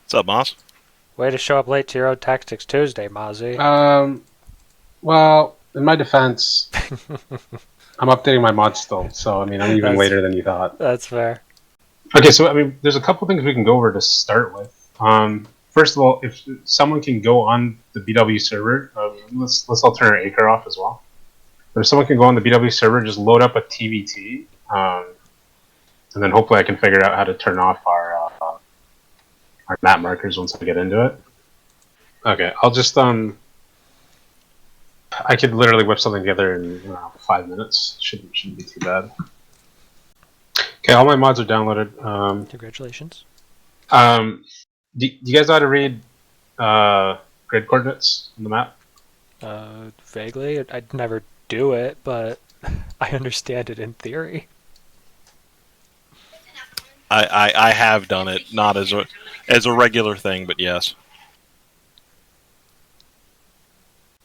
What's up, Moss? Way to show up late to your own Tactics Tuesday, Mozzie. Well, in my defense, I'm updating my mod still, so I mean, I'm even later than you thought. That's fair. Okay, so I mean, there's a couple things we can go over to start with. First of all, if someone can go on the BW server, let's all turn our acre off as well. But if someone can go on the BW server, just load up a TVT, and then hopefully I can figure out how to turn off our map markers once I get into it. Okay, I'll just I could literally whip something together in 5 minutes. Shouldn't be too bad. Okay, all my mods are downloaded. Congratulations. Do you guys know how to read grid coordinates on the map? Vaguely. I'd never do it, but I understand it in theory. I have done it, not as a regular thing, but yes.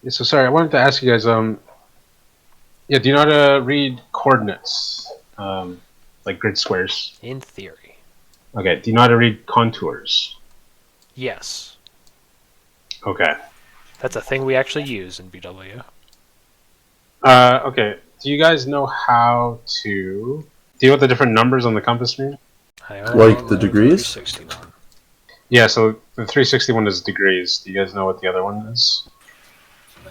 Yeah, so sorry, I wanted to ask you guys. Yeah, do you know how to read coordinates, like grid squares? In theory. Okay. Do you know how to read contours? Yes. Okay. That's a thing we actually use in BW. Okay. Do you guys know how to deal with the different numbers on the compass screen? Like the degrees? 361. Yeah, so the 361 is degrees. Do you guys know what the other one is?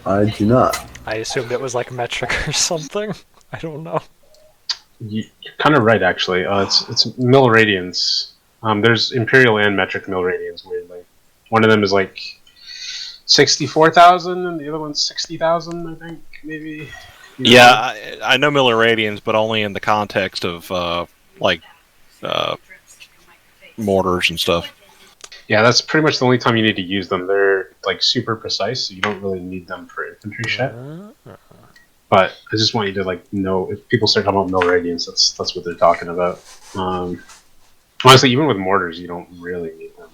I do not. I assumed it was like metric or something. I don't know. You're kind of right, actually. It's milliradians. There's imperial and metric milliradians, weirdly. One of them is like 64,000, and the other one's 60,000, I think, maybe. Yeah, I know milliradians, but only in the context of mortars and stuff. Yeah, that's pretty much the only time you need to use them. They're like super precise, so you don't really need them for infantry shit. But I just want you to like know if people start talking about milliradians, that's what they're talking about. Honestly, even with mortars, you don't really need them.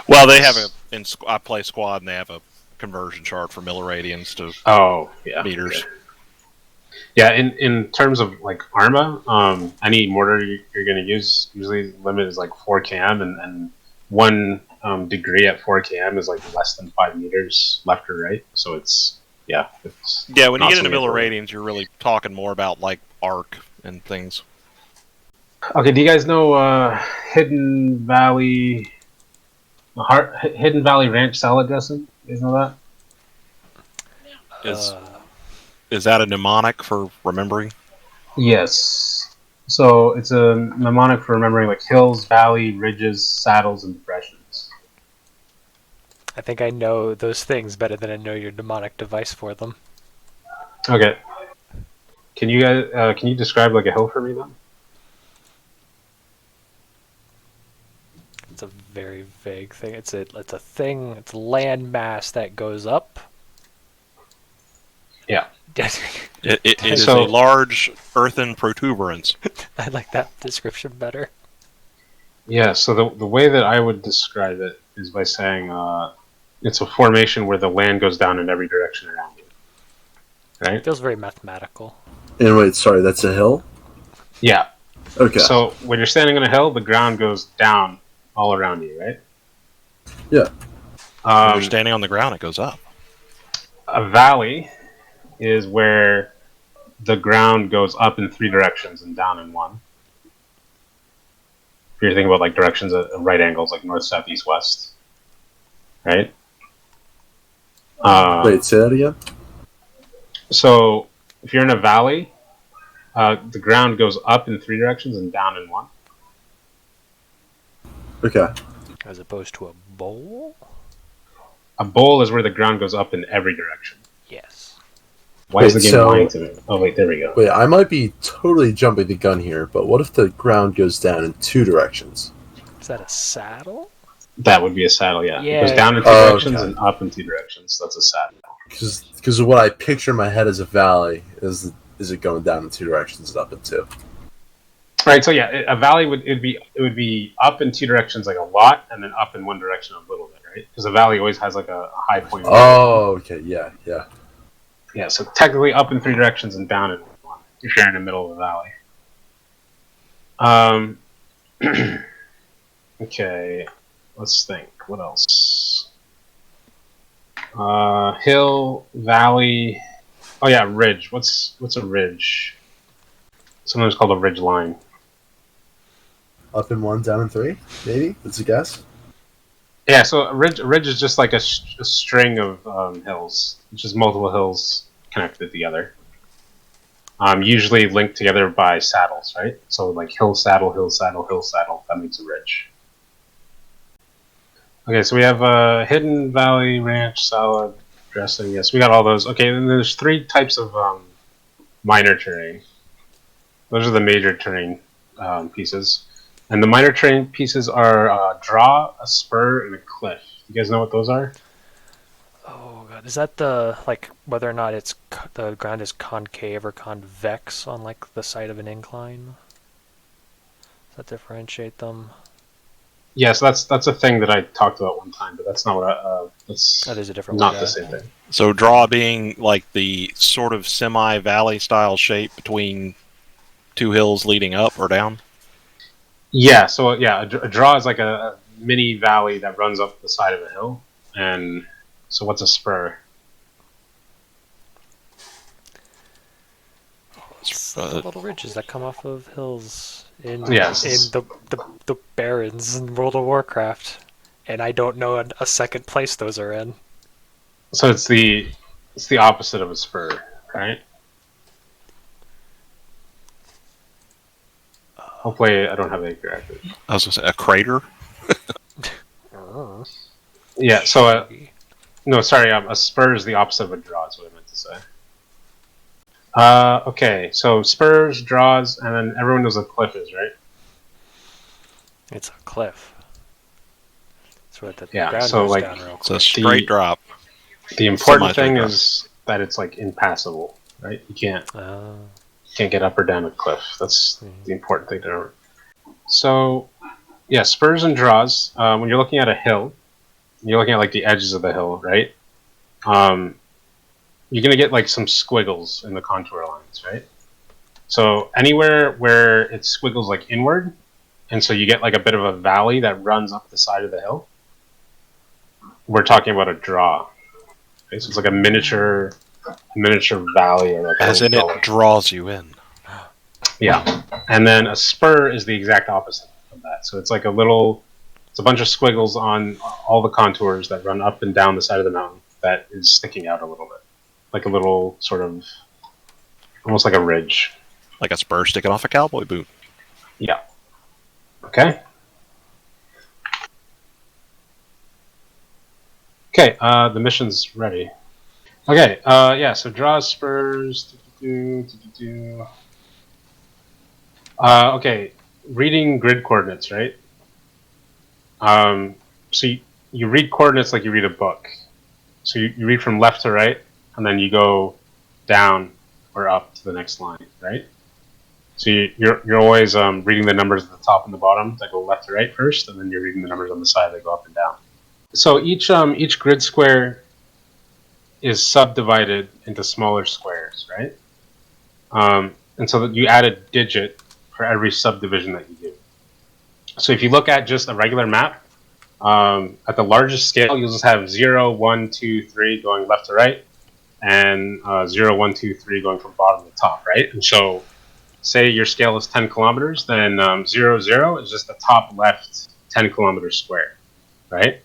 Well, they have I play squad, and they have a conversion chart for milliradians to meters. Yeah, in terms of like ARMA, any mortar you're going to use, usually limit is like 4 km, and 1 degree at 4 km is like less than 5 meters left or right. So it's when you get into milliradians, you're really talking more about like arc and things. Okay, do you guys know Hidden Valley Ranch salad dressing? You guys know that? Is that a mnemonic for remembering? Yes. So it's a mnemonic for remembering like hills, valley, ridges, saddles, and depressions. I think I know those things better than I know your mnemonic device for them. Okay. Can you describe like a hill for me then? It's a very vague thing. It's a thing. It's a land mass that goes up. Yeah. It is a large earthen protuberance. I like that description better. Yeah, so the way that I would describe it is by saying it's a formation where the land goes down in every direction around you. Right? It feels very mathematical. And wait, sorry, that's a hill? Yeah. Okay. So when you're standing on a hill, the ground goes down all around you, right? Yeah. When you're standing on the ground, it goes up. A valley is where the ground goes up in 3 directions and down in 1. If you're thinking about like directions at right angles, like north, south, east, west, right? Wait, say that again? So if you're in a valley, the ground goes up in 3 directions and down in 1. Okay. As opposed to a bowl? A bowl is where the ground goes up in every direction. Yes. Why is the game lying to me? Oh wait, there we go. Wait, I might be totally jumping the gun here, but what if the ground goes down in 2 directions? Is that a saddle? That would be a saddle, yeah. Yeah. It goes down in 2 directions and up in 2 directions. That's a saddle. Because what I picture in my head as a valley is it going down in 2 directions and up in 2. Right, so yeah, a valley would be up in 2 directions like a lot, and then up in 1 direction a little bit, right? Because a valley always has like a high point. Oh, okay, yeah. Yeah, so technically up in 3 directions and down in 1 if you're in the middle of the valley. Okay. let's think. What else? Hill, valley. Oh yeah, ridge. What's a ridge? Sometimes called a ridge line. Up in 1, down in 3, maybe? That's a guess. Yeah, so a ridge is just like a string of hills, which is multiple hills connected together. Usually linked together by saddles, right? So like hill saddle, hill saddle, hill saddle. That makes a ridge. Okay, so we have hidden valley, ranch, salad, dressing. Yes, we got all those. Okay, then there's 3 types of minor terrain. Those are the major terrain pieces. And the minor terrain pieces are a draw, a spur, and a cliff. You guys know what those are? Oh god, is that the like whether or not it's the ground is concave or convex on like the side of an incline? Does that differentiate them? Yeah, so that's a thing that I talked about one time, but that's not what that's That is a different not word, the same thing. So draw being like the sort of semi-valley style shape between 2 hills leading up or down. Yeah, so yeah, a draw is like a mini valley that runs up the side of a hill. And so what's a spur? It's the little ridges that come off of hills in Yes. in the barrens in World of Warcraft, and I don't know a second place those are in. So it's the opposite of a spur, right? Hopefully, I don't have any corrected. I was going to say a crater. Yeah. So no, sorry. A spur is the opposite of a draw. Is what I meant to say. Okay. So spurs, draws, and then everyone knows what cliff is, right? It's a cliff. It's where the Yeah, ground so, goes like, down real It's a quick. straight drop. The important Semi-straight thing drop. is that it's like impassable, right? You can't Oh. get up or down a cliff. That's the important thing to remember. So, yeah, spurs and draws. When you're looking at a hill, you're looking at like the edges of the hill, right? You're gonna get like some squiggles in the contour lines, right? So anywhere where it squiggles like inward, and so you get like a bit of a valley that runs up the side of the hill, we're talking about a draw. Okay, so it's like a miniature valley, or like a As in little it draws you in. Yeah, and then a spur is the exact opposite of that. So it's like it's a bunch of squiggles on all the contours that run up and down the side of the mountain that is sticking out a little bit, like a little sort of, almost like a ridge. Like a spur sticking off a cowboy boot. Yeah. Okay. Okay. The mission's ready. Okay. Yeah. So draw spurs. Okay. Reading grid coordinates, right? So you read coordinates like you read a book. So you read from left to right, and then you go down or up to the next line, right? So you're always reading the numbers at the top and the bottom that go left to right first, and then you're reading the numbers on the side that go up and down. So each grid square is subdivided into smaller squares, right? And so that you add a digit for every subdivision that you do. So if you look at just a regular map, at the largest scale, you'll just have 0, 1, 2, 3 going left to right, and 0, 1, 2, 3 going from bottom to top, right? And so, say your scale is 10 kilometers, then 0, 0 is just the top left 10 kilometers square, right?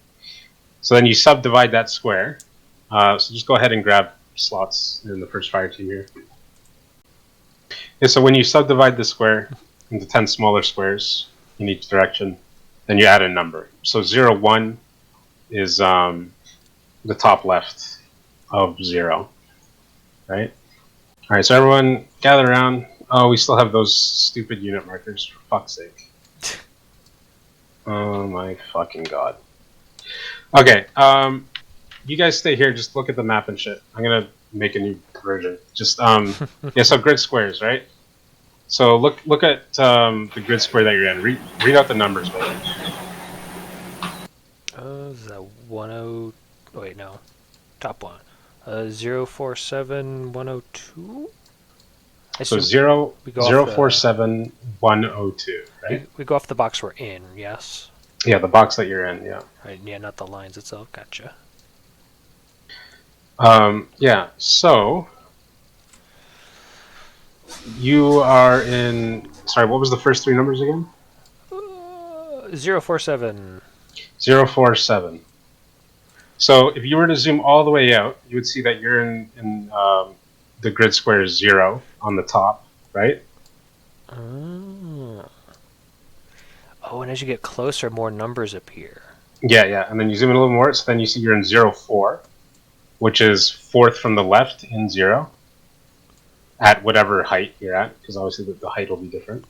So then you subdivide that square. So just go ahead and grab slots in the first fire team here. Yeah, so when you subdivide the square into 10 smaller squares in each direction, then you add a number. So 0, 1 is the top left of 0, right? All right, so everyone gather around. Oh, we still have those stupid unit markers, for fuck's sake. Oh my fucking god. Okay, you guys stay here, just look at the map and shit. I'm gonna make a new version. Just, yeah, so grid squares, right? So look at the grid square that you're in. Read out the numbers, buddy. Is that 10? Wait, no. Top one. 047 102. So 0, we go off 047 102, right? We go off the box we're in. Yes. Yeah, the box that you're in. Yeah. Right, yeah, not the lines itself. Gotcha. Yeah. So you are in. Sorry, what was the first three numbers again? 047. 047. So if you were to zoom all the way out, you would see that you're in the grid square 0 on the top, right? Oh. Oh, and as you get closer, more numbers appear. Yeah, yeah. And then you zoom in a little more, so then you see you're in 04, which is fourth from the left in 0 at whatever height you're at, because obviously the height will be different.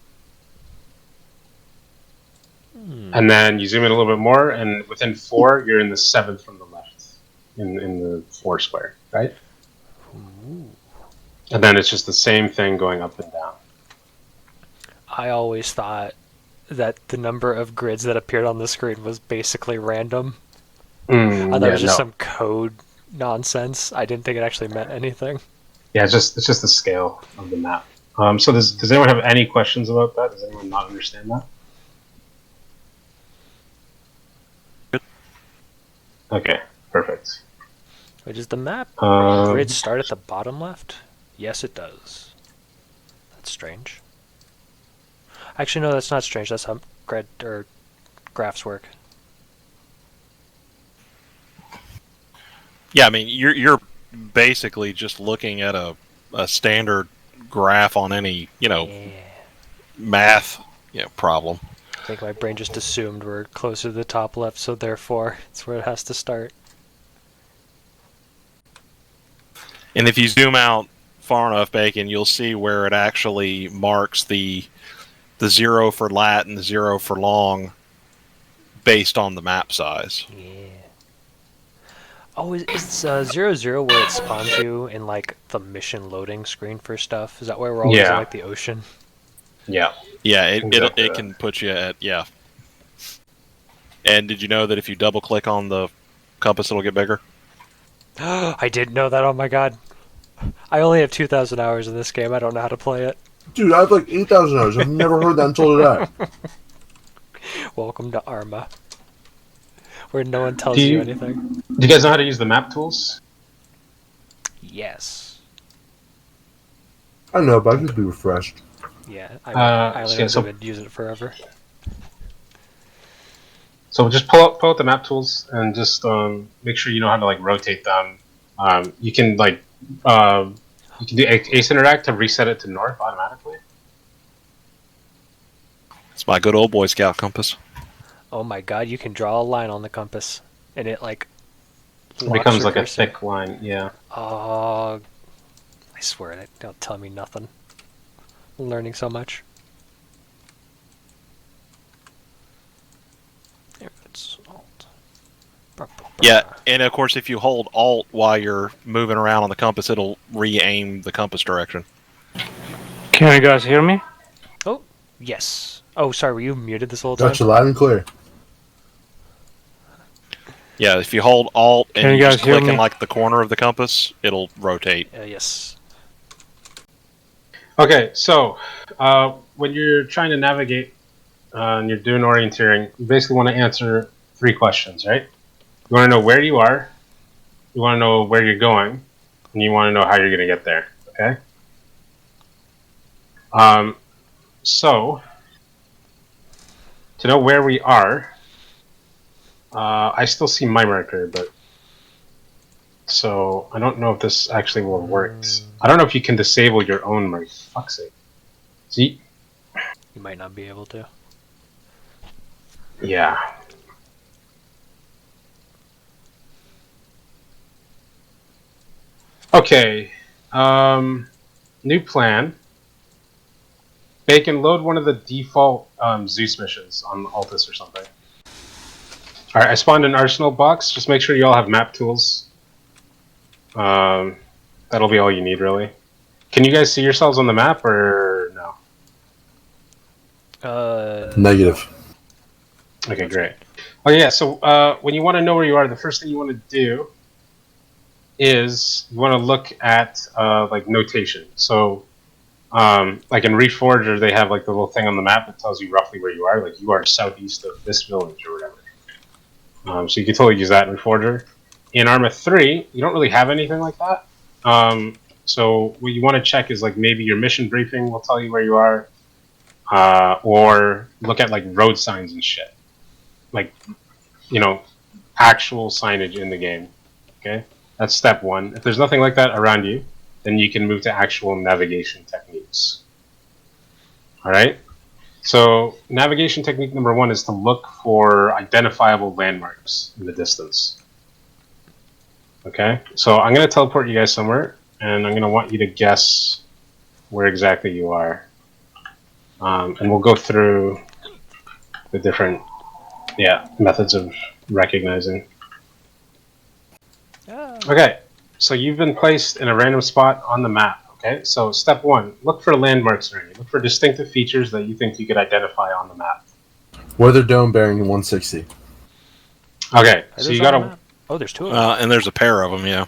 And then you zoom in a little bit more, and within 4, you're in the 7th from the left in the 4 square, right? Ooh. And then it's just the same thing going up and down. I always thought that the number of grids that appeared on the screen was basically random. I thought it was just some code nonsense. I didn't think it actually meant anything. Yeah, it's just the scale of the map. So does anyone have any questions about that? Does anyone not understand that? Okay, perfect. Wait, does the map Um, grid start at the bottom left? Yes, it does. That's strange. Actually, no, that's not strange. That's how grid or graphs work. Yeah, I mean, you're basically just looking at a standard graph on any Yeah. math problem. I think my brain just assumed we're closer to the top left, so therefore it's where it has to start. And if you zoom out far enough, Bacon, you'll see where it actually marks the 0 for lat and the 0 for long based on the map size. Yeah. Oh, is 0, where it spawns you in like the mission loading screen for stuff? Is that where we're always in like the ocean? yeah. Yeah, Exactly it that. can put you at And did you know that if you double click on the compass, it'll get bigger? I didn't know that. Oh my god. I only have 2,000 hours in this game. I don't know how to play it. Dude, I have like 8,000 hours. I've never heard that until today. Welcome to ARMA, where no one tells you anything. Do you guys know how to use the map tools? Yes. I know, but I could be refreshed. Yeah, yeah, I've so- been using it forever. So just pull out the map tools and just make sure you know how to like rotate them. You can like you can do Ace Interact to reset it to north automatically. It's my good old Boy Scout compass. Oh my god, you can draw a line on the compass, and it like It becomes your like a cursor. thick line. Yeah. Oh, I swear it don't tell me nothing. I'm learning so much. There, it's alt. Yeah, and of course, if you hold Alt while you're moving around on the compass, it'll re-aim the compass direction. Can you guys hear me? Oh, yes. Oh, sorry, were you muted this whole time? Got you loud and clear. Yeah, if you hold Alt Can and you you guys just hear click in me? like the corner of the compass, it'll rotate. Yes. Okay, so when you're trying to navigate and you're doing orienteering, you basically want to answer 3 questions, right? You want to know where you are, you want to know where you're going, and you want to know how you're going to get there. Okay. So to know where we are, I still see my marker, but so I don't know if this actually will work. I don't know if you can disable your own marker. Fuck's sake. See? You might not be able to. Yeah. Okay. New plan. Bacon, load one of the default Zeus missions on Altus or something. Alright, I spawned an arsenal box. Just make sure you all have map tools. That'll be all you need, really. Can you guys see yourselves on the map, or no? Negative. Okay, great. Oh yeah, so when you want to know where you are, the first thing you want to do is you want to look at like notation. So Like in Reforger, they have like the little thing on the map that tells you roughly where you are. Like you are southeast of this village or whatever. So you can totally use that in Reforger. In ARMA 3, you don't really have anything like that. So what you want to check is like maybe your mission briefing will tell you where you are, or look at like road signs and shit. Like, you know, actual signage in the game. Okay, that's step one. If there's nothing like that around you, then you can move to actual navigation techniques. All right. So navigation technique number one is to look for identifiable landmarks in the distance. Okay. So I'm going to teleport you guys somewhere, and I'm going to want you to guess where exactly you are. And we'll go through the different, methods of recognizing. Okay, so you've been placed in a random spot on the map. Okay, so step one, look for landmarks around you. Look for distinctive features that you think you could identify on the map. Weather dome bearing 160. Okay, so you got a... Oh, there's two of them. And there's a pair of them, yeah.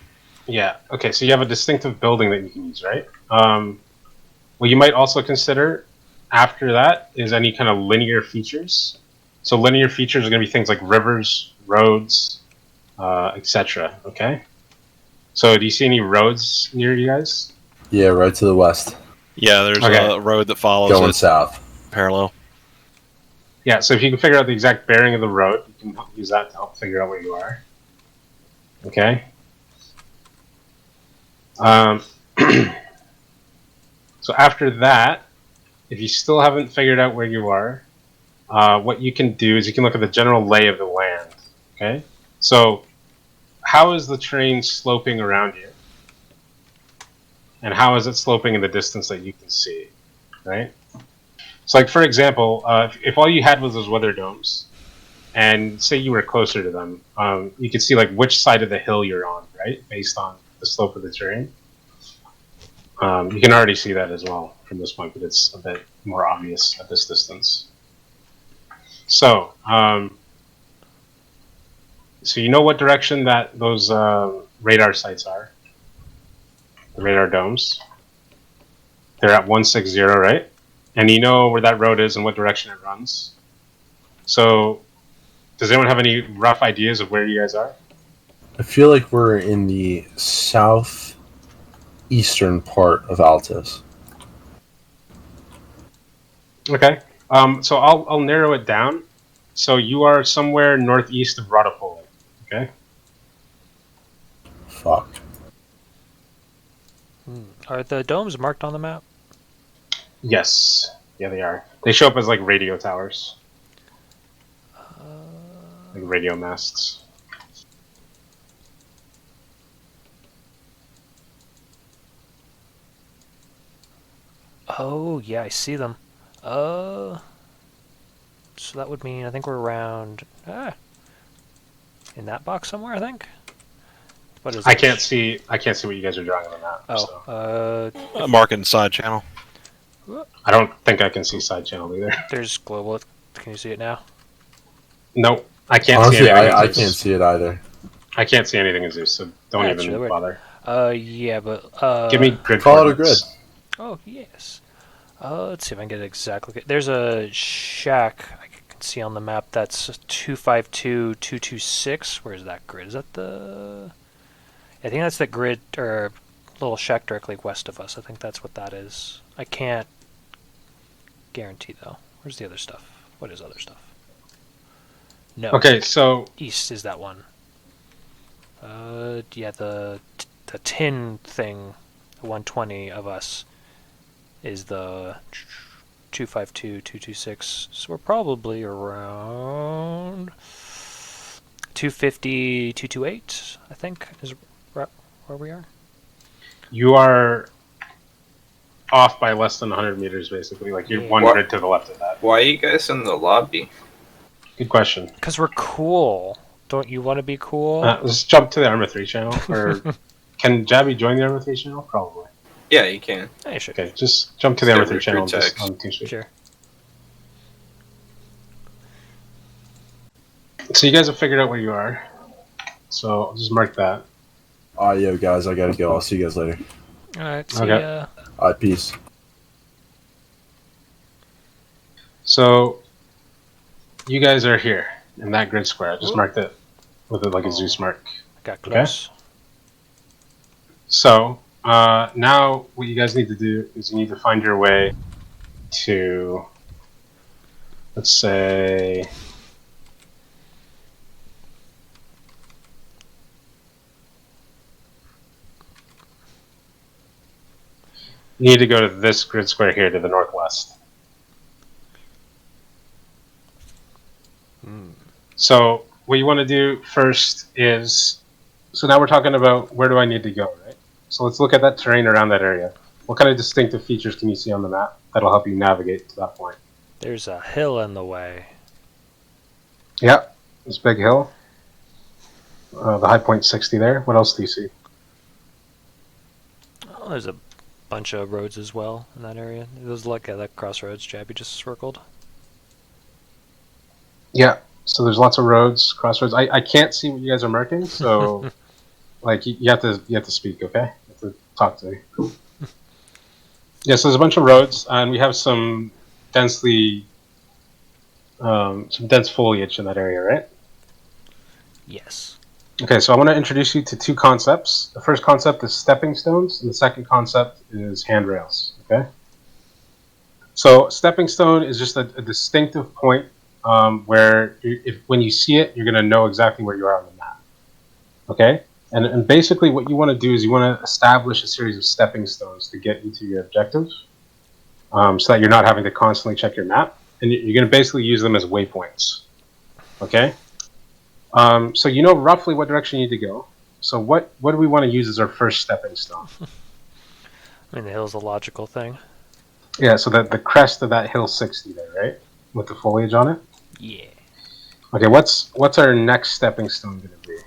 Yeah, okay, so you have a distinctive building that you can use, right? What you might also consider after that is any kind of linear features. So linear features are going to be things like rivers, roads, etc. Okay. So do you see any roads near you guys? Yeah, right to the west. Yeah, there's a road that follows going it south. parallel. Yeah, so if you can figure out the exact bearing of the road, you can use that to help figure out where you are. Okay. So after that, if you still haven't figured out where you are, what you can do is you can look at the general lay of the land. Okay. So how is the terrain sloping around you? And how is it sloping in the distance that you can see? Right? So like, for example, if all you had was those weather domes, and say you were closer to them, you could see like which side of the hill you're on, right? Based on the slope of the terrain. You can already see that as well from this point, but it's a bit more obvious at this distance. So, so you know what direction that those radar sites are? The radar domes. They're at 160, right? And you know where that road is and what direction it runs. So, does anyone have any rough ideas of where you guys are? I feel like we're in the southeastern part of Altus. Okay. So I'll narrow it down. So you are somewhere northeast of Rodopole. Okay. Fuck. Are the domes marked on the map? Yes. Yeah, they are. They show up as like radio towers. Like radio masts. Oh, yeah, I see them. So that would mean I think we're around in that box somewhere, I think. What is it? I can't see what you guys are drawing on the map. Oh, so. Marking side channel. I don't think I can see side channel either. There's global. Can you see it now? Nope. I can't Honestly, see anything. I can't see it either. I can't see anything in Zeus, so don't even really bother. Yeah, but Give me grid Call it a coordinates. grid. Oh, yes. Let's see if I can get it exactly. There's a shack I can see on the map that's 252-226. Where's that grid? Is that the... I think that's the grid, or little shack directly west of us. I think that's what that is. I can't guarantee, though. Where's the other stuff? What is other stuff? No. Okay, so... East is that one. Yeah, the tin thing, the 120 of us, is the 252-226. So we're probably around 250-228, I think, is where we are. You are off by less than 100 meters, basically. Like, you're one grid to the left of that. Why are you guys in the lobby? Good question. Because we're cool. Don't you want to be cool? Let's jump to the ARMA 3 channel. Or can Jabby join the ARMA 3 channel? Probably. Yeah, you can. Yeah, sure. Okay, just jump to the ARMA 3 Recruit channel. text. Just on TeamSpeak. Sure. So you guys have figured out where you are. So I'll just mark that. Yo, guys, I gotta go. I'll see you guys later. Alright, see Okay. ya. Alright, peace. So you guys are here in that grid square. I just marked it with like a Zeus mark. Got close. Okay. So now what you guys need to do is you need to find your way to, let's say, you need to go to this grid square here to the northwest. So what you want to do first is, so now we're talking about where do I need to go, right? So let's look at that terrain around that area. What kind of distinctive features can you see on the map that'll help you navigate to that point? There's a hill in the way. Yeah, this big hill. The high point 60 there. What else do you see? Oh, there's a bunch of roads as well in that area. Those look at that crossroads Jabby just circled. Yeah, so there's lots of roads, crossroads. I can't see what you guys are marking, so like you have to speak, okay? You have to talk to me. Yeah, so there's a bunch of roads, and we have some dense foliage in that area, right? Yes. Okay, so I want to introduce you to two concepts. The first concept is stepping stones, and the second concept is handrails. Okay. So stepping stone is just a distinctive point where when you see it, you're going to know exactly where you are on the map. Okay. And basically what you want to do is you want to establish a series of stepping stones to get you to your objective, so that you're not having to constantly check your map. And you're going to basically use them as waypoints. Okay? So you know roughly what direction you need to go. So what do we want to use as our first stepping stone? I mean, the hill's a logical thing. Yeah, so the crest of that hill 60 there, right? With the foliage on it? Yeah. Okay, what's our next stepping stone going to be?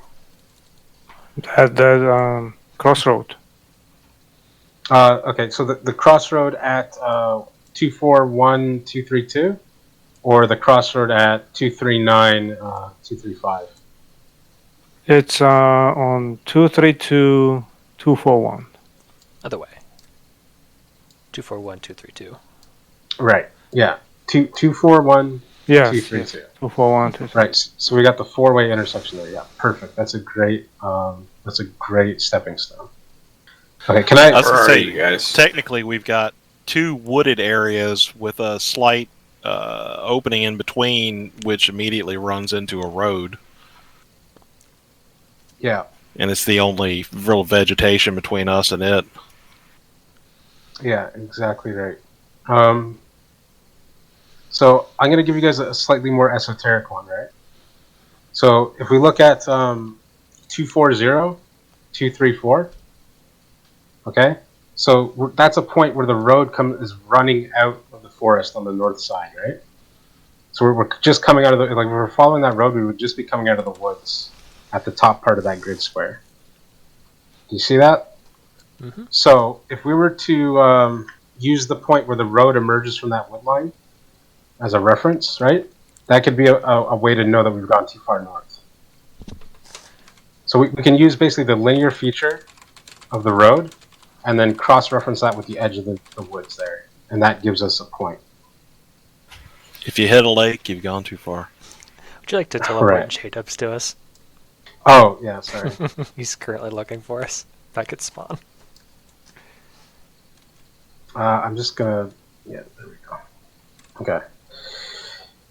That crossroad. Okay, so the crossroad at 241232, or the crossroad at 239235. It's on 232 241. Other way. 241232. Right. Yeah. 241 Yes. 232. 241 232. Right. So we got the four-way intersection there. Yeah. Perfect. That's a great stepping stone. Okay. Can I? I was Where gonna are say, you guys? technically, we've got two wooded areas with a slight opening in between, which immediately runs into a road, Yeah. and it's the only real vegetation between us and it. Yeah. Exactly right. So I'm going to give you guys a slightly more esoteric one, right? So if we look at 240 234, okay? So that's a point where the road is running out of the forest on the north side, right? So we're just coming out of if we're following that road, we would just be coming out of the woods at the top part of that grid square. Do you see that? Mm-hmm. So if we were to use the point where the road emerges from that wood line as a reference, right? That could be a way to know that we've gone too far north. So we can use basically the linear feature of the road and then cross-reference that with the edge of the woods there. And that gives us a point. If you hit a lake, you've gone too far. Would you like to teleport Right. J-Dubs to us? Oh, yeah, sorry. He's currently looking for us. Back at spawn. I'm just gonna... Yeah, there we go. Okay.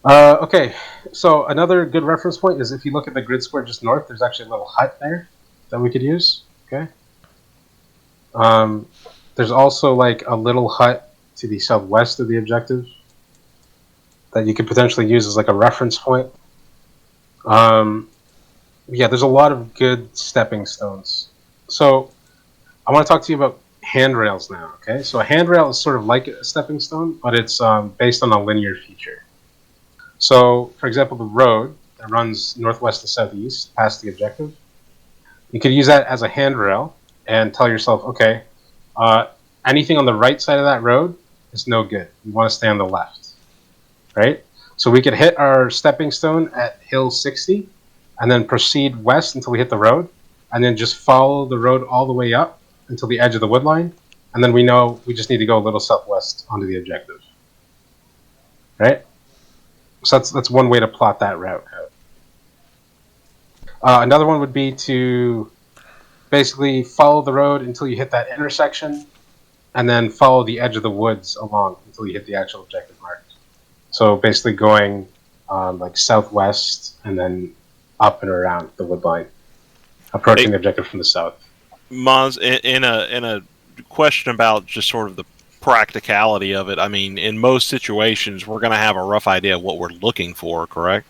Okay, so another good reference point is if you look at the grid square just north, there's actually a little hut there that we could use. Okay. There's also like a little hut to the southwest of the objective that you could potentially use as like a reference point. Yeah, there's a lot of good stepping stones. So I want to talk to you about handrails now. Okay, so a handrail is sort of like a stepping stone, but it's based on a linear feature. So, for example, the road that runs northwest to southeast past the objective, you could use that as a handrail and tell yourself, okay, anything on the right side of that road is no good. You want to stay on the left, right? So we could hit our stepping stone at hill 60 and then proceed west until we hit the road, and then just follow the road all the way up until the edge of the wood line, and then we know we just need to go a little southwest onto the objective, right? So that's one way to plot that route out. Another one would be to basically follow the road until you hit that intersection, and then follow the edge of the woods along until you hit the actual objective mark. So basically going like southwest and then up and around the wood line, approaching the objective from the south. Moz, in a question about just sort of the practicality of it, I mean, in most situations, we're going to have a rough idea of what we're looking for, correct?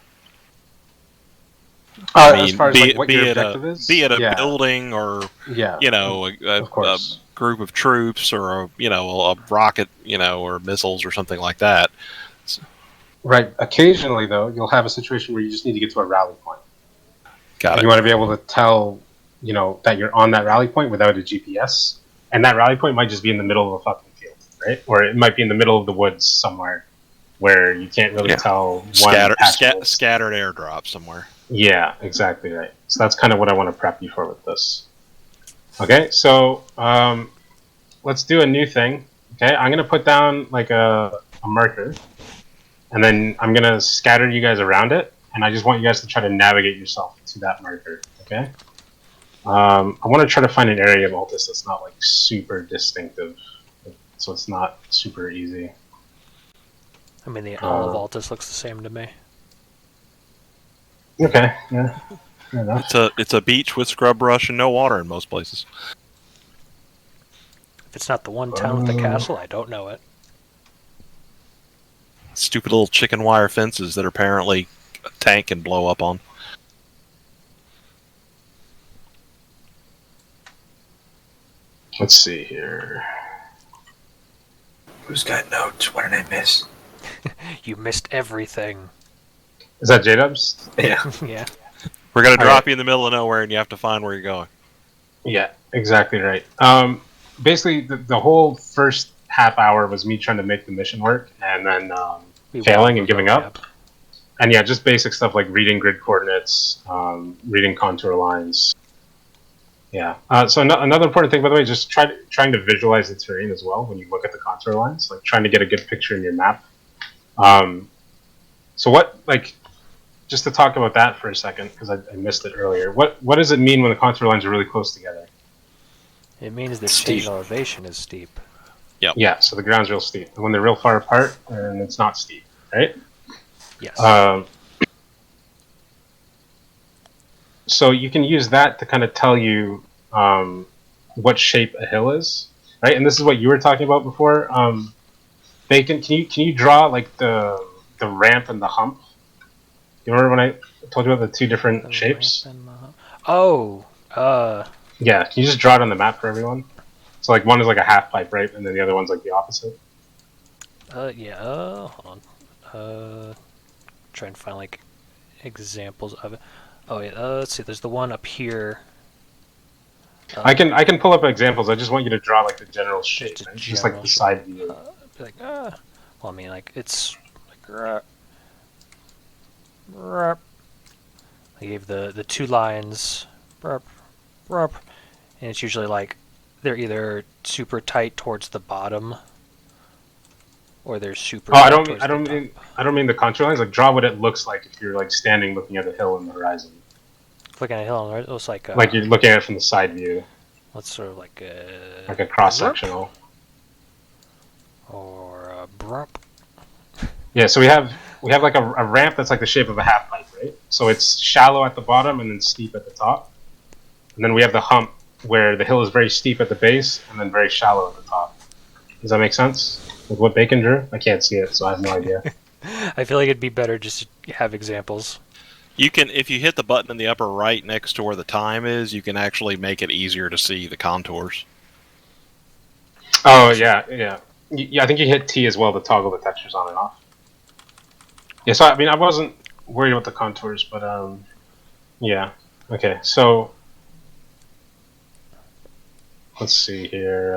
I mean, as far as like, what your objective is? Be it a building or, you know, a group of troops or, a rocket, or missiles or something like that. Right. Occasionally, though, you'll have a situation where you just need to get to a rally point. Got it. You want to be able to tell, that you're on that rally point without a GPS. And that rally point might just be in the middle of a fucking field, right? Or it might be in the middle of the woods somewhere where you can't really tell scattered airdrop somewhere. Yeah, exactly right. So that's kind of what I want to prep you for with this. Okay, so let's do a new thing. Okay, I'm going to put down like a marker. And then I'm going to scatter you guys around it. And I just want you guys to try to navigate yourself to that marker. Okay? I want to try to find an area of Altus that's not like super distinctive. So it's not super easy. I mean, all of Altus looks the same to me. Okay, yeah. Fair enough. It's a beach with scrub brush and no water in most places. If it's not the one town with the castle, I don't know it. Stupid little chicken wire fences that apparently a tank can blow up on. Let's see here. Who's got notes? What did I miss? You missed everything. Is that J-Dubs? Yeah. Yeah. We're going to drop you in the middle of nowhere and you have to find where you're going. Yeah, exactly right. Basically, the whole first half hour was me trying to make the mission work and then failing and giving up. And yeah, just basic stuff like reading grid coordinates, reading contour lines. Yeah. So another important thing, by the way, just trying to visualize the terrain as well when you look at the contour lines, like trying to get a good picture in your map. So what, like, just to talk about that for a second, because I missed it earlier. What does it mean when the contour lines are really close together? It means the change in elevation is steep. Yep. Yeah, so the ground's real steep. And when they're real far apart, then it's not steep, right? Yes. So you can use that to kind of tell you what shape a hill is, right? And this is what you were talking about before. Bacon, can you draw like the ramp and the hump? You remember when I told you about the two different shapes? Oh. Yeah, can you just draw it on the map for everyone? So like one is like a half pipe, right? And then the other one's like the opposite. Yeah. Hold on. Try and find like examples of it. Oh yeah. Let's see. There's the one up here. I can pull up examples. I just want you to draw like the general shape, right? Just like the side view. Like well, I mean, like it's like. I gave the two lines, and it's usually like they're either super tight towards the bottom, or they're super. Oh, I don't mean the contour lines. Like draw what it looks like if you're like standing looking at a hill in the horizon. Looking at a hill on the horizon, it looks like you're looking at it from the side view. Let's sort of like a cross sectional. Or a brump. Yeah, so we have like a ramp that's like the shape of a half pipe, right? So it's shallow at the bottom and then steep at the top. And then we have the hump where the hill is very steep at the base and then very shallow at the top. Does that make sense? With what Bacon drew? I can't see it, so I have no idea. I feel like it'd be better just to have examples. You can, if you hit the button in the upper right next to where the time is, you can actually make it easier to see the contours. Oh, yeah. Yeah, I think you hit T as well to toggle the textures on and off. Yeah, so I mean, I wasn't worried about the contours, but yeah. Okay, so let's see here.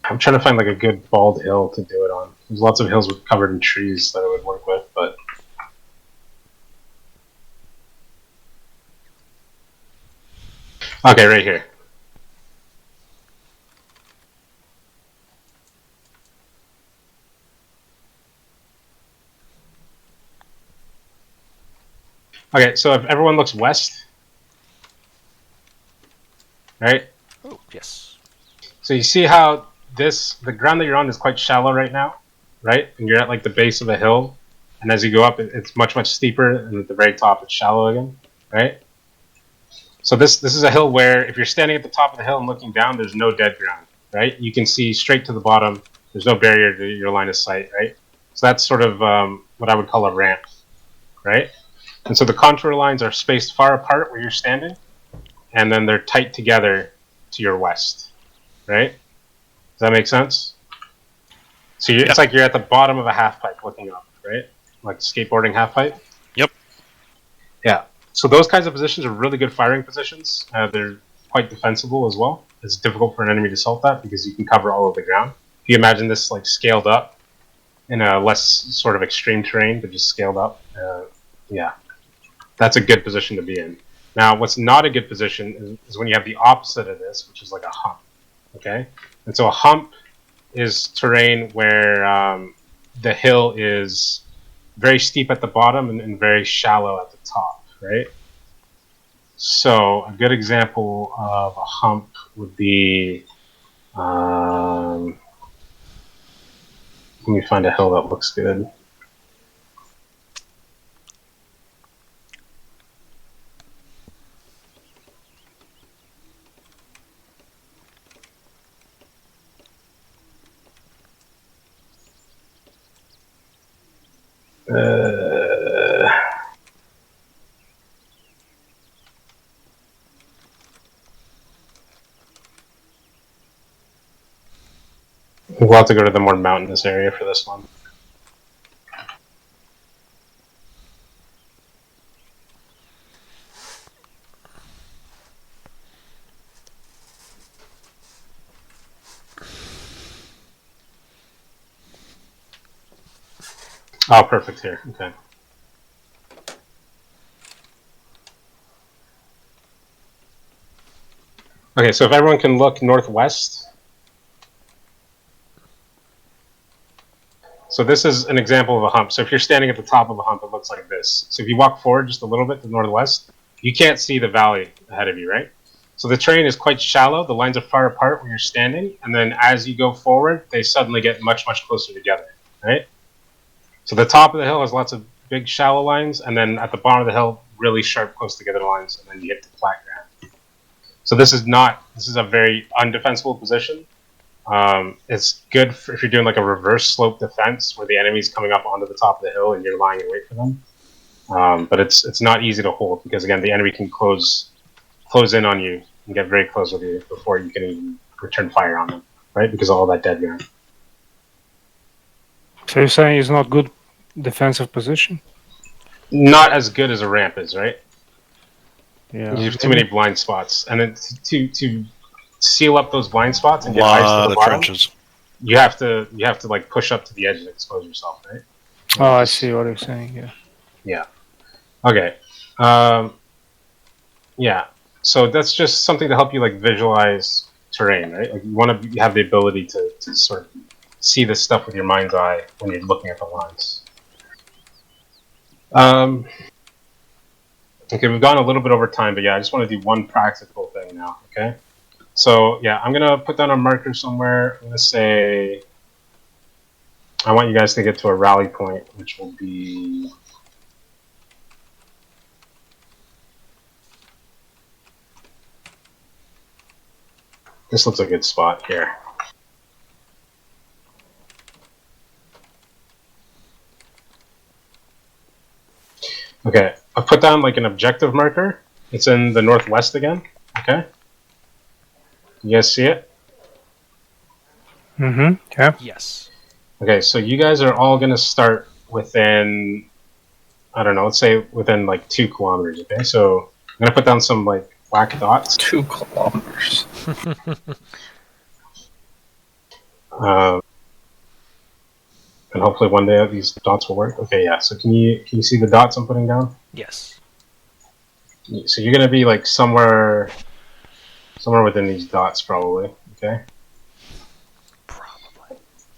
I'm trying to find like a good bald hill to do it on. There's lots of hills covered in trees that I would work with, but Okay, right here. Okay, so if everyone looks west, right? Oh, yes. So you see how the ground that you're on is quite shallow right now, right? And you're at like the base of a hill, and as you go up, it's much steeper, and at the very top, it's shallow again, right? So this is a hill where if you're standing at the top of the hill and looking down, there's no dead ground, right? You can see straight to the bottom. There's no barrier to your line of sight, right? So that's sort of what I would call a ramp, right? And so the contour lines are spaced far apart where you're standing, and then they're tight together to your west, right? Does that make sense? So it's like you're at the bottom of a half pipe looking up, right? Like skateboarding half pipe. Yep. Yeah. So those kinds of positions are really good firing positions. They're quite defensible as well. It's difficult for an enemy to assault that because you can cover all of the ground. If you imagine this like scaled up in a less sort of extreme terrain, but just scaled up, yeah, that's a good position to be in. Now, what's not a good position is when you have the opposite of this, which is like a hump. Okay, and so a hump is terrain where the hill is very steep at the bottom and very shallow at the top, right? So a good example of a hump would be, let me find a hill that looks good. We'll have to go to the more mountainous area for this one. Oh, perfect here. Okay. Okay, so if everyone can look northwest. So this is an example of a hump. So if you're standing at the top of a hump, it looks like this. So if you walk forward just a little bit to the northwest, you can't see the valley ahead of you, right? So the terrain is quite shallow. The lines are far apart when you're standing. And then as you go forward, they suddenly get much closer together, right? So the top of the hill has lots of big shallow lines. And then at the bottom of the hill, really sharp, close together lines. And then you hit the flat ground. So this is a very undefensible position. It's good if you're doing like a reverse slope defense where the enemy's coming up onto the top of the hill and you're lying in wait for them. But it's not easy to hold because again the enemy can close in on you and get very close with you before you can even return fire on them, right? Because of all that dead ground. So you're saying it's not good defensive position? Not as good as a ramp is, right? Yeah. You have too many blind spots, and then to seal up those blind spots and get ice to the bottom, trenches. you have to like push up to the edge and expose yourself, right? Oh, I see what you're saying. Yeah. Yeah. Okay. Yeah. So that's just something to help you like visualize terrain, right? Like you want to have the ability to sort of see this stuff with your mind's eye when you're looking at the lines. Okay, we've gone a little bit over time, but yeah, I just want to do one practical thing now, okay? So yeah, I'm gonna put down a marker somewhere. I'm gonna say I want you guys to get to a rally point, which will be this looks a good spot here. Okay, I've put down like an objective marker. It's in the northwest again. Okay. You guys see it? Mm-hmm. Yeah. Yes. Okay, so you guys are all gonna start within, I don't know, let's say within like 2 kilometers. Okay, so I'm gonna put down some like black dots. 2 kilometers. And hopefully one day these dots will work. Okay, yeah. So can you see the dots I'm putting down? Yes. So you're gonna be like somewhere Somewhere within these dots, probably. Okay. Probably.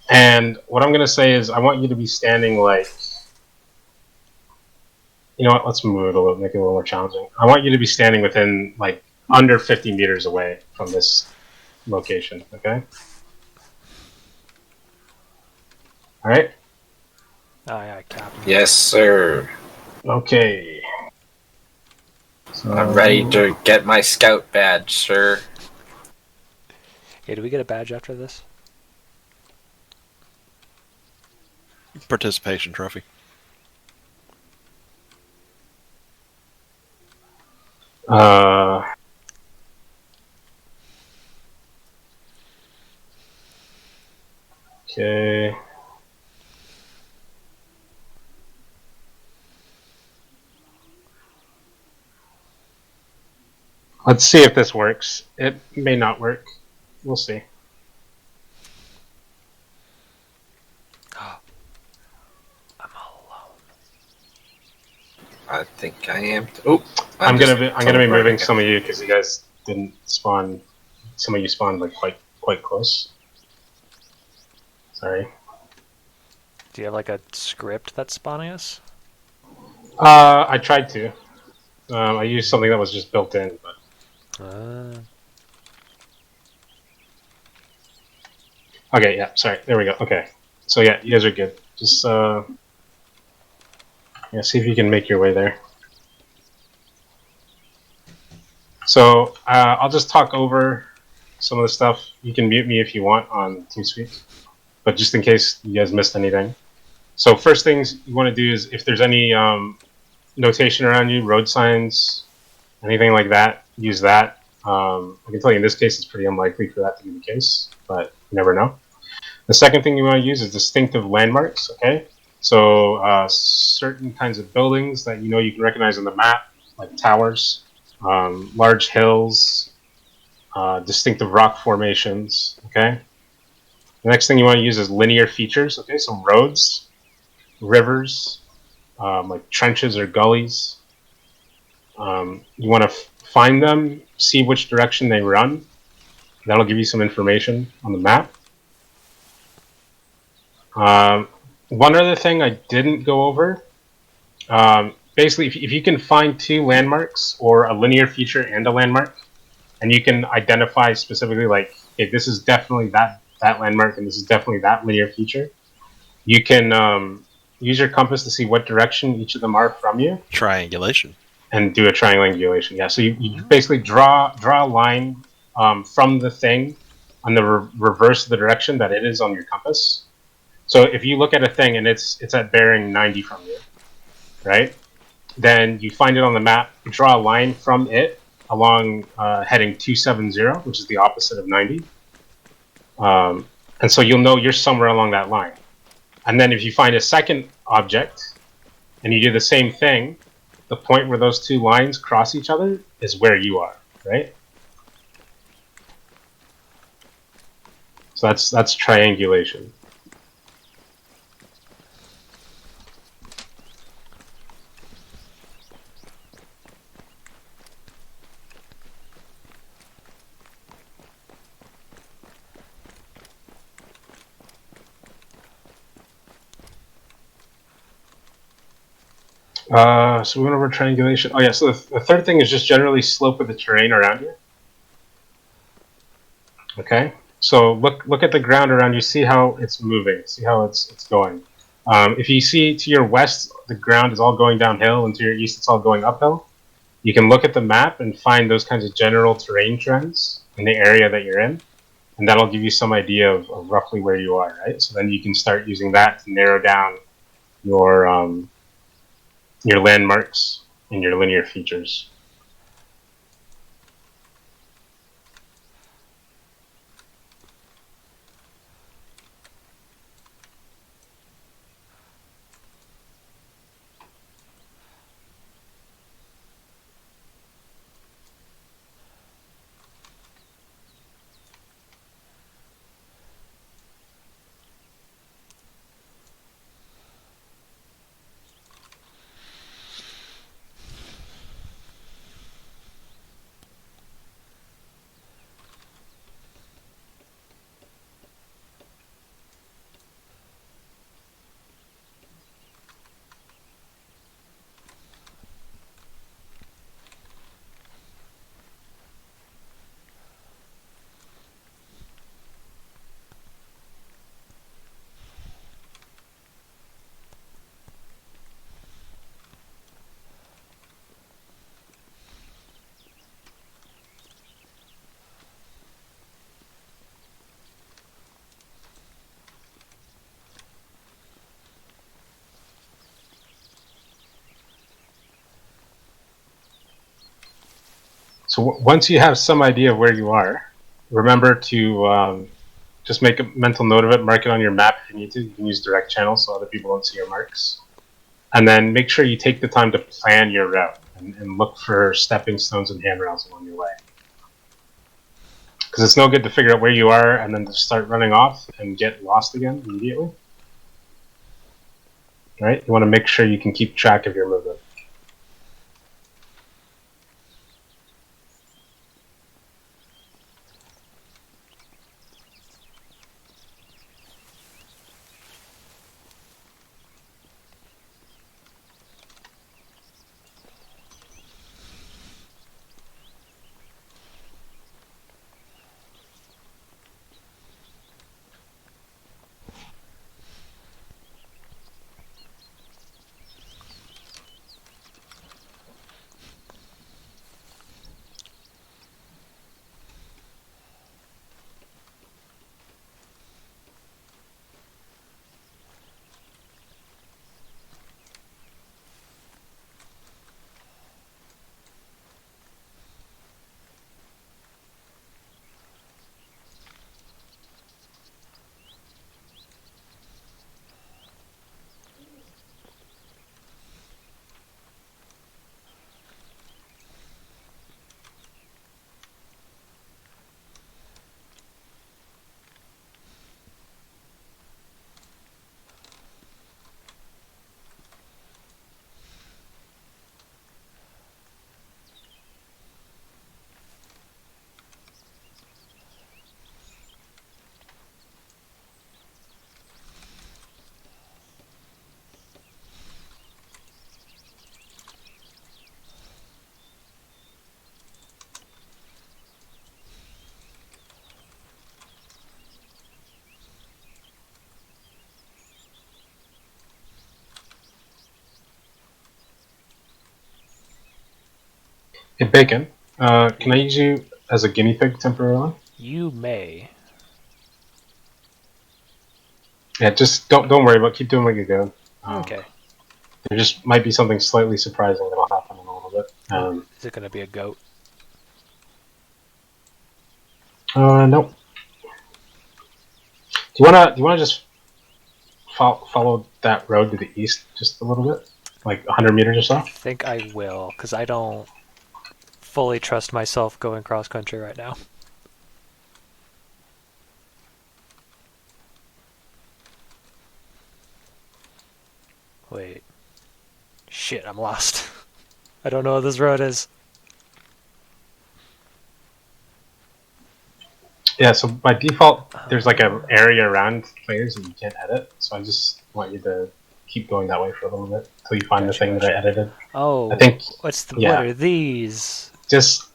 And what I'm gonna say is, I want you to be standing like. You know what? Let's move it a little, make it a little more challenging. I want you to be standing within like under 50 meters away from this location. Okay. All right. Aye, aye, Captain. Yes, sir. Okay. So, I'm ready to get my scout badge, sir. Yeah, do we get a badge after this? Participation trophy. Uh, okay. Let's see if this works. It may not work. We'll see. I'm all alone. I think I am. Oh, I'm gonna be moving some of you because you guys didn't spawn. Some of you spawned like quite close. Sorry. Do you have like a script that's spawning us? I tried to. I used something that was just built in, but okay. Yeah. Sorry. There we go. Okay. So yeah, you guys are good. Just yeah, see if you can make your way there. So I'll just talk over some of the stuff. You can mute me if you want on TeamSpeak, but just in case you guys missed anything. So first things you want to do is if there's any notation around you, road signs, anything like that, use that. I can tell you in this case it's pretty unlikely for that to be the case, but you never know. The second thing you want to use is distinctive landmarks, okay? So certain kinds of buildings that you can recognize on the map, like towers, large hills, distinctive rock formations, okay? The next thing you want to use is linear features, okay? So roads, rivers, like trenches or gullies. You want to find them, see which direction they run. That'll give you some information on the map. One other thing I didn't go over, basically if you can find two landmarks or a linear feature and a landmark, and you can identify specifically like, okay, this is definitely that landmark and this is definitely that linear feature, you can use your compass to see what direction each of them are from you. Triangulation. And do a triangulation. Yeah, so you basically draw a line from the thing on the reverse of the direction that it is on your compass. So if you look at a thing and it's at bearing 90 from you, right? Then you find it on the map, you draw a line from it along heading 270, which is the opposite of 90. And so you'll know you're somewhere along that line. And then if you find a second object and you do the same thing, the point where those two lines cross each other is where you are, right? So that's triangulation. So we went over triangulation. Oh yeah, so the third thing is just generally slope of the terrain around you. Okay, so look at the ground around you, see how it's moving, see how it's going. If you see to your west, the ground is all going downhill, and to your east, it's all going uphill. You can look at the map and find those kinds of general terrain trends in the area that you're in, and that'll give you some idea of roughly where you are, right? So then you can start using that to narrow down your landmarks and your linear features. So once you have some idea of where you are, remember to just make a mental note of it, mark it on your map if you need to. You can use direct channels so other people don't see your marks. And then make sure you take the time to plan your route and look for stepping stones and handrails along your way. Because it's no good to figure out where you are and then just start running off and get lost again immediately. Right? You want to make sure you can keep track of your movement. Hey, Bacon, can I use you as a guinea pig temporarily? You may. Yeah, just don't worry about. Keep doing what you're doing. Okay. There just might be something slightly surprising that'll happen in a little bit. Is it going to be a goat? Nope. Do you wanna just follow that road to the east just a little bit, like 100 meters or so? I think I will, because I don't fully trust myself going cross country right now. Wait. Shit, I'm lost. I don't know what this road is. Yeah, so by default, there's like an area around players that you can't edit. So I just want you to keep going that way for a little bit until you find the thing that I edited. Oh, I think. What Yeah. are these? Just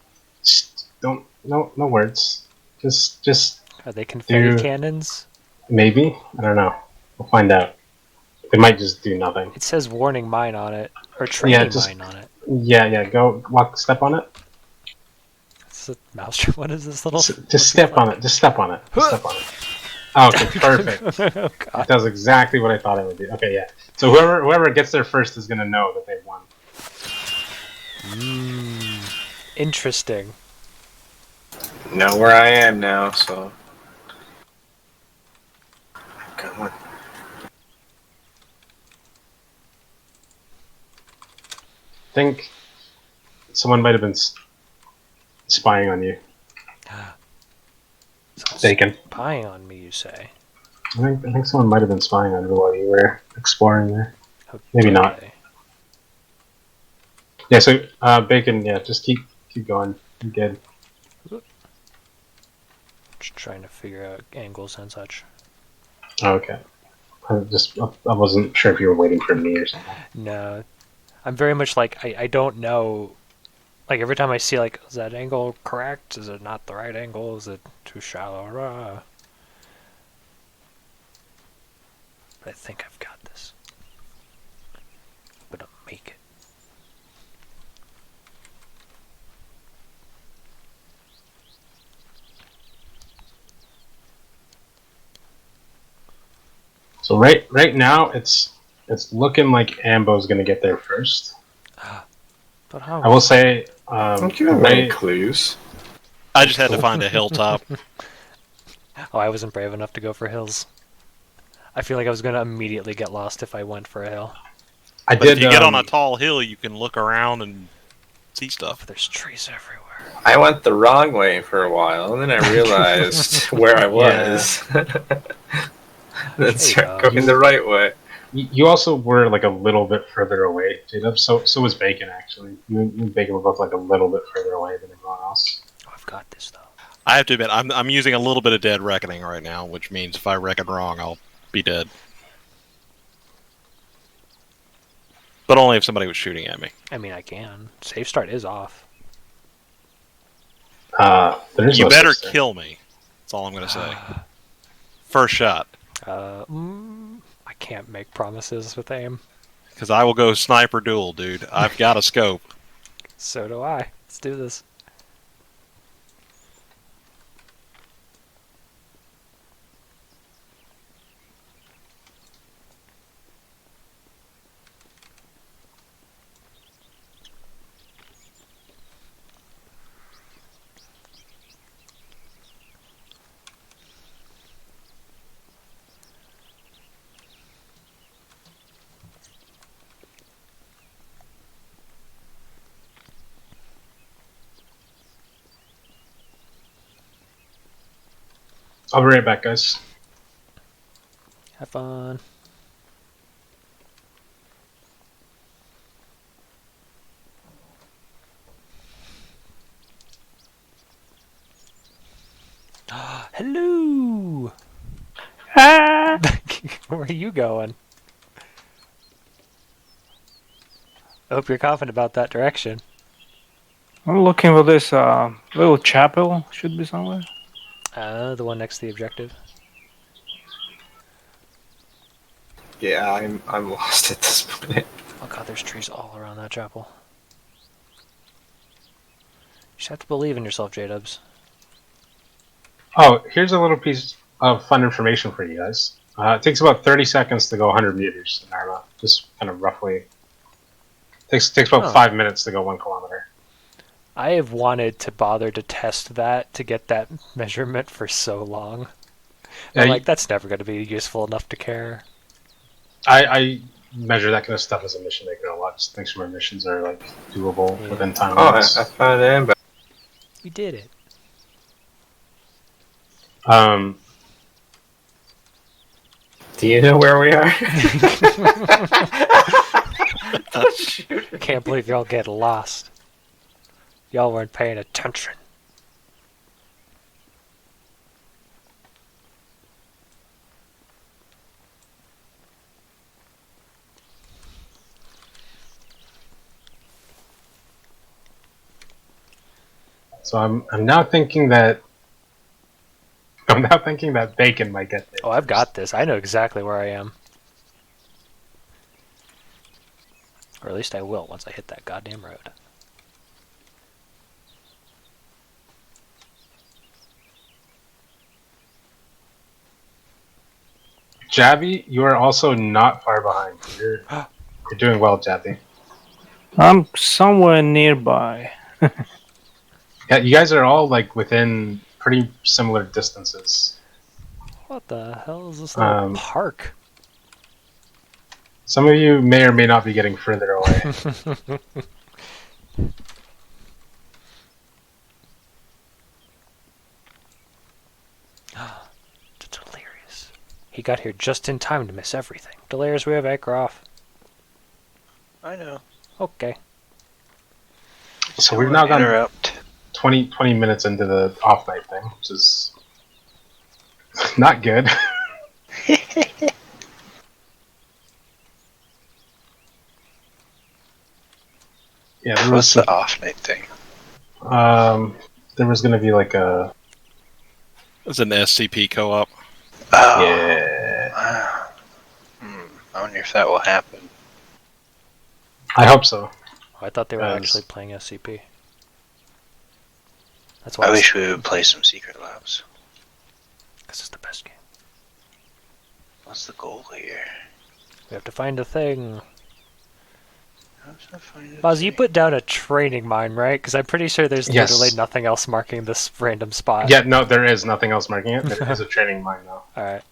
don't. No words. Just. Are they confetti cannons? Maybe. I don't know. We'll find out. It might just do nothing. It says warning mine on it, or training mine on it. Yeah. Go step on it. It's a mouse. What is this little? Just step on it. Just step on it. Just step on it. Okay, perfect. Oh, God. It does exactly what I thought it would do. Okay, yeah. So whoever gets there first is gonna know that they've won. Interesting. Know where I am now, so. Come on. I think someone might have been spying on you. Bacon. Spying on me, you say? I think someone might have been spying on you while you were exploring there. Okay. Maybe not. Yeah. So Bacon. Yeah. Just keep going. You're good. Just trying to figure out angles and such. Okay. I wasn't sure if you were waiting for me or something. No, I'm very much like I don't know. Like every time I see like, is that angle correct? Is it not the right angle? Is it too shallow? But I think I've got this. But I'll make it. So right now it's looking like Ambo's gonna get there first. But how? I will say Don't give him any clues. I just had to find a hilltop. Oh, I wasn't brave enough to go for hills. I feel like I was going to immediately get lost if I went for a hill. But if you get on a tall hill, you can look around and see stuff. There's trees everywhere. I went the wrong way for a while, and then I realized where I was. Then start going the right way. You also were like a little bit further away, Jacob. So was Bacon actually. You and Bacon were both like a little bit further away than everyone else. Oh, I've got this though. I have to admit, I'm using a little bit of dead reckoning right now, which means if I reckon wrong, I'll be dead. But only if somebody was shooting at me. I mean, I can. Safe start is off. You better kill me. That's all I'm going to say. First shot. I can't make promises with aim. Because I will go sniper duel, dude. I've got a scope. So do I. Let's do this. I'll be right back, guys. Have fun. Hello! Where are you going? I hope you're confident about that direction. I'm looking for this little chapel. Should be somewhere. The one next to the objective. Yeah, I'm lost at this point. Oh god, there's trees all around that chapel. You just have to believe in yourself, J-Dubs. Oh, here's a little piece of fun information for you guys. It takes about 30 seconds to go 100 meters in ARMA. Just kind of roughly. Takes about 5 minutes to go 1 kilometer. I have wanted to bother to test that to get that measurement for so long. Yeah, I'm like, that's never going to be useful enough to care. I measure that kind of stuff as a mission maker a lot. Just to make sure my missions are like doable within time Oh, limits. I found it, but We did it. do you know where we are? Can't believe y'all get lost. Y'all weren't paying attention. So I'm now thinking that Bacon might get there. Oh, I've got this. I know exactly where I am. Or at least I will once I hit that goddamn road. Jabby, you are also not far behind. You're doing well, Jabby. I'm somewhere nearby. Yeah, you guys are all like within pretty similar distances. What the hell is this little park? Some of you may or may not be getting further away. Delirious. He got here just in time to miss everything. Delirious, we have anchor off. I know. Okay. So we've now gone Interrupt. 20 minutes into the off night thing, which is not good. Yeah, there What's was the off night thing? there was going to be like a It's an SCP co-op. Oh. yeah. Wow. I wonder if that will happen. I hope so. Oh, I thought they were Yes. actually playing SCP. That's why I wish we would play some Secret Labs. This is the best game. What's the goal here? We have to find a thing. Buzz, you put down a training mine, right? Because I'm pretty sure there's Yes. literally nothing else marking this random spot. Yeah, no, there is nothing else marking it. There is a training mine though. All right.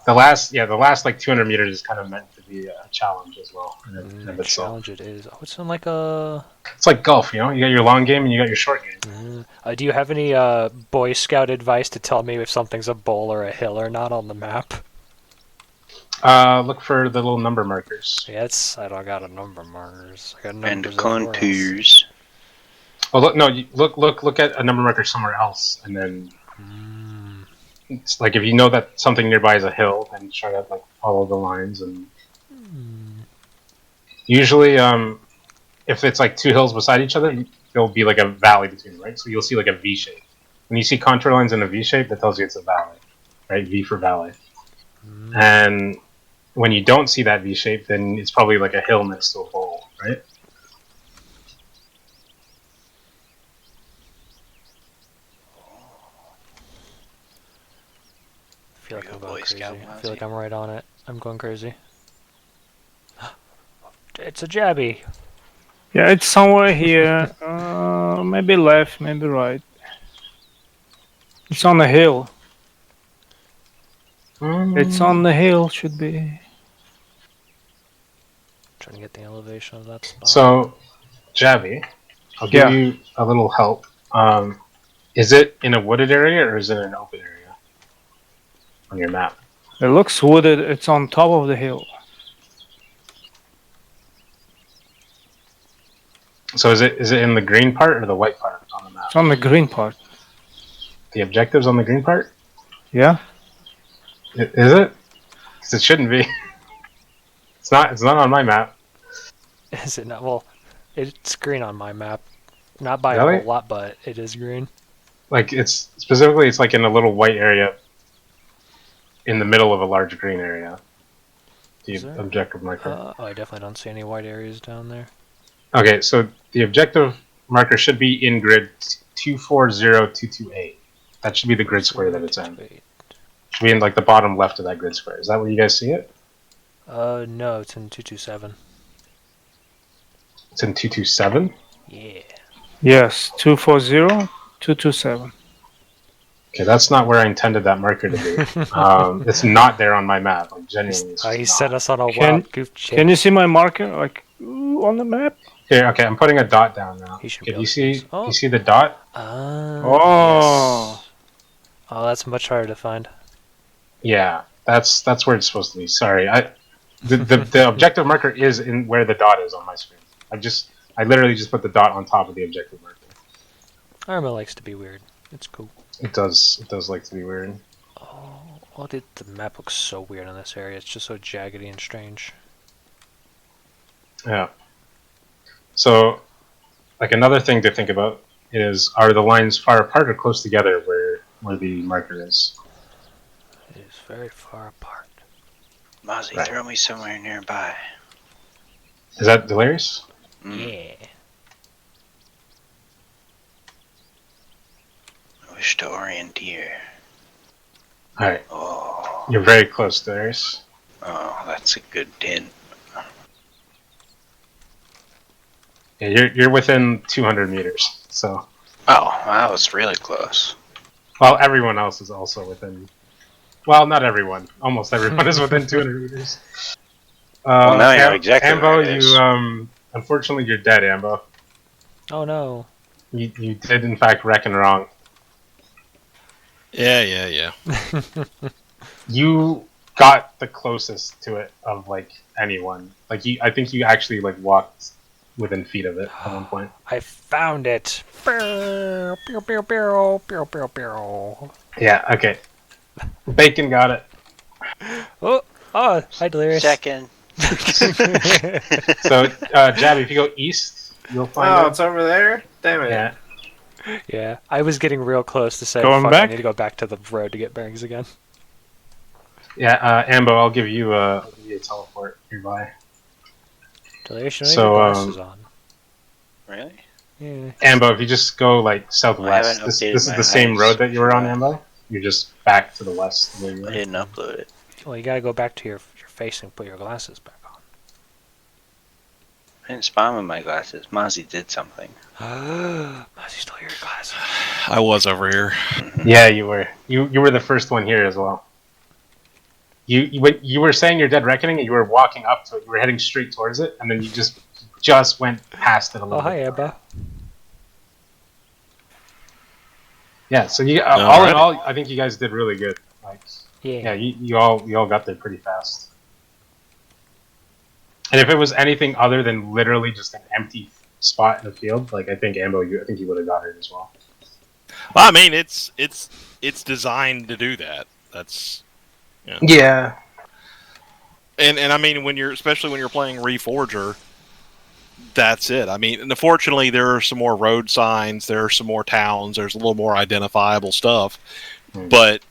The last like 200 meters is kind of meant to be a challenge as well. In of itself. Challenge it is. Oh, it's on like a. It's like golf, you know. You got your long game and you got your short game. Do you have any Boy Scout advice to tell me if something's a bowl or a hill or not on the map? Look for the little number markers. Yeah, I don't got a number markers. I got numbers And everywhere else. contours. Well, look, no, look at a number marker somewhere else, and then it's like if you know that something nearby is a hill, then try to like follow the lines. And usually, if it's like two hills beside each other, there'll be like a valley between them, right? So you'll see like a V shape. When you see contour lines in a V shape, that tells you it's a valley, right? V for valley. And when you don't see that V shape, then it's probably like a hill next to a bowl, right? I feel like I'm Boy going crazy. Scout, I feel like I'm right on it. I'm going crazy. It's a jabby. Yeah, it's somewhere here. Maybe left, maybe right. It's on the hill. It's on the hill, should be. Trying to get the elevation of that spot. So, Javi, I'll give you a little help. Is it in a wooded area or is it in an open area on your map? It looks wooded. It's on top of the hill. So is it in the green part or the white part on the map? It's on the green part. The objective's on the green part? Yeah. Is it? 'Cause it shouldn't be. It's not. It's not on my map. Is it not? Well, it's green on my map. Not by Really? a whole lot, but it is green. Like it's specifically, it's like in a little white area, in the middle of a large green area. The Is there? objective marker. Oh, I definitely don't see any white areas down there. Okay, so the objective marker should be in grid 240228. That should be the grid square that it's in. Should be in like the bottom left of that grid square. Is that where you guys see it? No, it's in 227. It's in 227. Yeah. Yes, 240, 227. Okay, that's not where I intended that marker to be. It's not there on my map. Like genuinely, it's He just sent not. us on a Can- wild goof chase. Can you see my marker, like, on the map? Here, okay, I'm putting a dot down now. He should Okay, be do you able to see? use- Oh. You see the dot? Oh. Yes. Oh, that's much harder to find. Yeah, that's where it's supposed to be. Sorry, the objective marker is in where the dot is on my screen. I literally just put the dot on top of the objective marker. ARMA likes to be weird. It's cool. It does like to be weird. Oh, the map looks so weird in this area. It's just so jaggedy and strange. Yeah. So, like another thing to think about is, are the lines far apart or close together where the marker is? It is very far apart. Mozzie, Right. throw me somewhere nearby. Is that Delirious? Yeah. I wish to orienteer. Alright, Oh, you're very close, Delirious. oh, that's a good hint. Yeah, you're within 200 meters. So, Oh, that was really close. well, everyone else is also within. Well, not everyone. Almost everyone is within 200 meters. Well, now you know exactly Ambo, where it is. unfortunately, you're dead, Ambo. Oh no. You did in fact reckon wrong. Yeah. You got the closest to it of like anyone. Like I think you actually like walked within feet of it at one point. I found it. Pew, pew, pew, pew, pew, pew, pew. Yeah. Okay. Bacon got it. Oh, hi, Delirious. Second. So, Jabby, if you go east, you'll find Oh, it. it's over there? Damn it. Yeah. Yeah, I was getting real close to say, Going fuck, I back? need to go back to the road to get bearings again. Yeah. Ambo, I'll give you a teleport nearby. Delirious, you don't So, have your glasses on. Really? Yeah. Ambo, if you just go like I southwest, haven't this updated is my the same eyes. road that you were on, Ambo. You're just back to the west. Where you I were. didn't upload it. Well, you gotta go back to your face and put your glasses back on. I didn't spy him in my glasses. Mozzie did something. Mozzie stole your glasses. I was over here. Yeah, you were. You were the first one here as well. You were saying your Dead Reckoning, and you were walking up to it. You were heading straight towards it, and then you just went past it a little bit. Oh, hi, Ebba. Yeah, so you all in all, I think you guys did really good. Like, yeah, you all got there pretty fast. And if it was anything other than literally just an empty spot in the field, like I think Ambo, I think you would have got it as well. Well, I mean, it's designed to do that. That's yeah. And I mean, especially when you're playing Reforger, that's it. I mean, unfortunately, there are some more road signs, there are some more towns, there's a little more identifiable stuff, but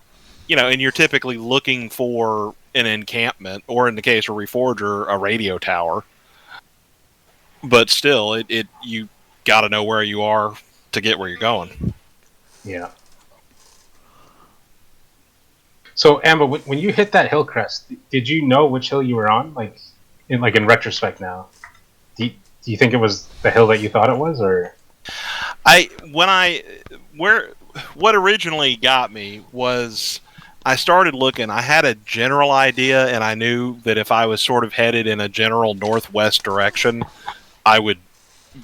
and you're typically looking for an encampment, or in the case of Reforger, a radio tower. But still, you got to know where you are to get where you're going. Yeah. So, Amber, when you hit that hill crest, did you know which hill you were on? Like in retrospect now, do you think it was the hill that you thought it was, or? What originally got me was I started looking. I had a general idea, and I knew that if I was sort of headed in a general northwest direction, I would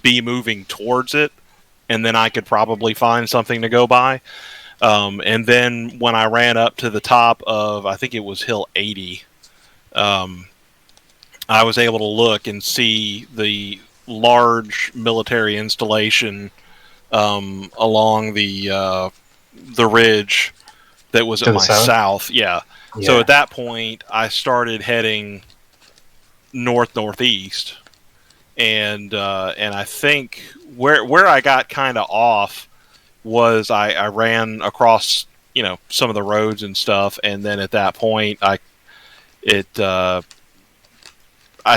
be moving towards it, and then I could probably find something to go by. And then when I ran up to the top of, I think it was Hill 80, I was able to look and see the large military installation along the ridge that was at my south. Yeah. So at that point, I started heading northeast, and I think where I got kind of off was I ran across some of the roads and stuff, and then at that point I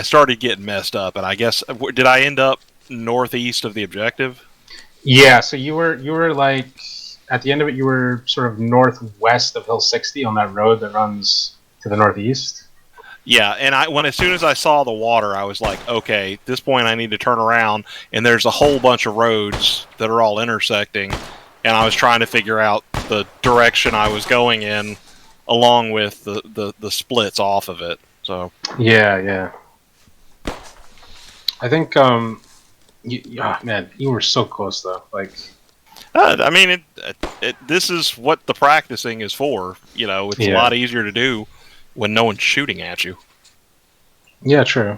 started getting messed up, and I guess did I end up northeast of the objective? Yeah, so you were like at the end of it, you were sort of northwest of Hill 60 on that road that runs to the northeast. Yeah, and as soon as I saw the water, I was like, okay, at this point I need to turn around, and there's a whole bunch of roads that are all intersecting, and I was trying to figure out the direction I was going in, along with the splits off of it. So yeah. I think man, you were so close though. Like, I mean, this is what the practicing is for. It's a lot easier to do when no one's shooting at you. Yeah, true.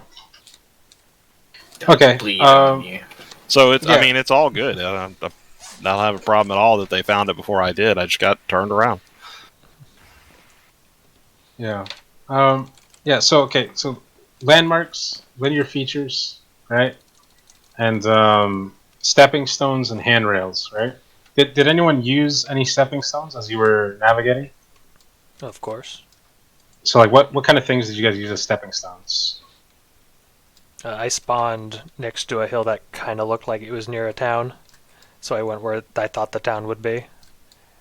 Okay. So I mean, it's all good. I don't have a problem at all that they found it before I did. I just got turned around. Yeah. Yeah. So okay. So landmarks, linear features, right? And stepping stones and handrails, right? Did anyone use any stepping stones as you were navigating? Of course. So, like, what kind of things did you guys use as stepping stones? I spawned next to a hill that kind of looked like it was near a town, so I went where I thought the town would be,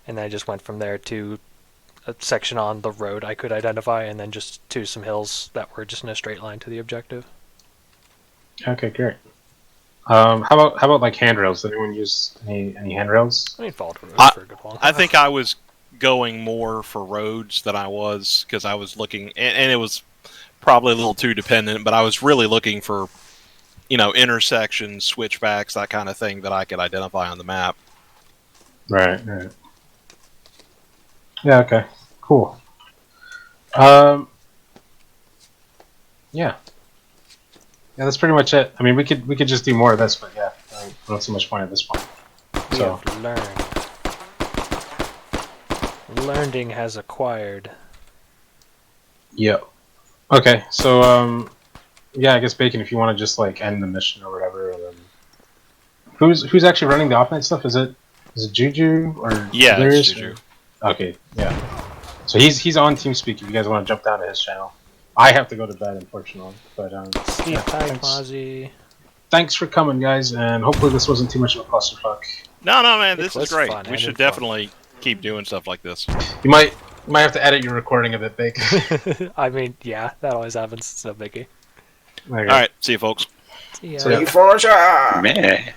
and then I just went from there to a section on the road I could identify, and then just to some hills that were just in a straight line to the objective. Okay, great. How about like handrails? Did anyone use any handrails? I mean, followed the road for a good long. I think I was going more for roads than I was, because I was looking, and it was probably a little too dependent, but I was really looking for intersections, switchbacks, that kind of thing that I could identify on the map. Right. Yeah, okay, cool. Yeah, that's pretty much it. I mean, we could just do more of this, but yeah, not so much point at this point. So learning has acquired. Yep. Okay, so yeah, I guess Bacon, if you want to just like end the mission or whatever. And then... Who's actually running the off-night stuff? Is it Juju or it's Juju? Okay, yeah. So he's on TeamSpeak. If you guys want to jump down to his channel, I have to go to bed, unfortunately. But thanks for coming, guys, and hopefully this wasn't too much of a clusterfuck. No, man, this is great. We should definitely keep doing stuff like this. You might have to edit your recording a bit, Bacon. I mean, yeah, that always happens. It's no biggie. All right, see you, folks. See ya. So, yeah. For sure. Meh.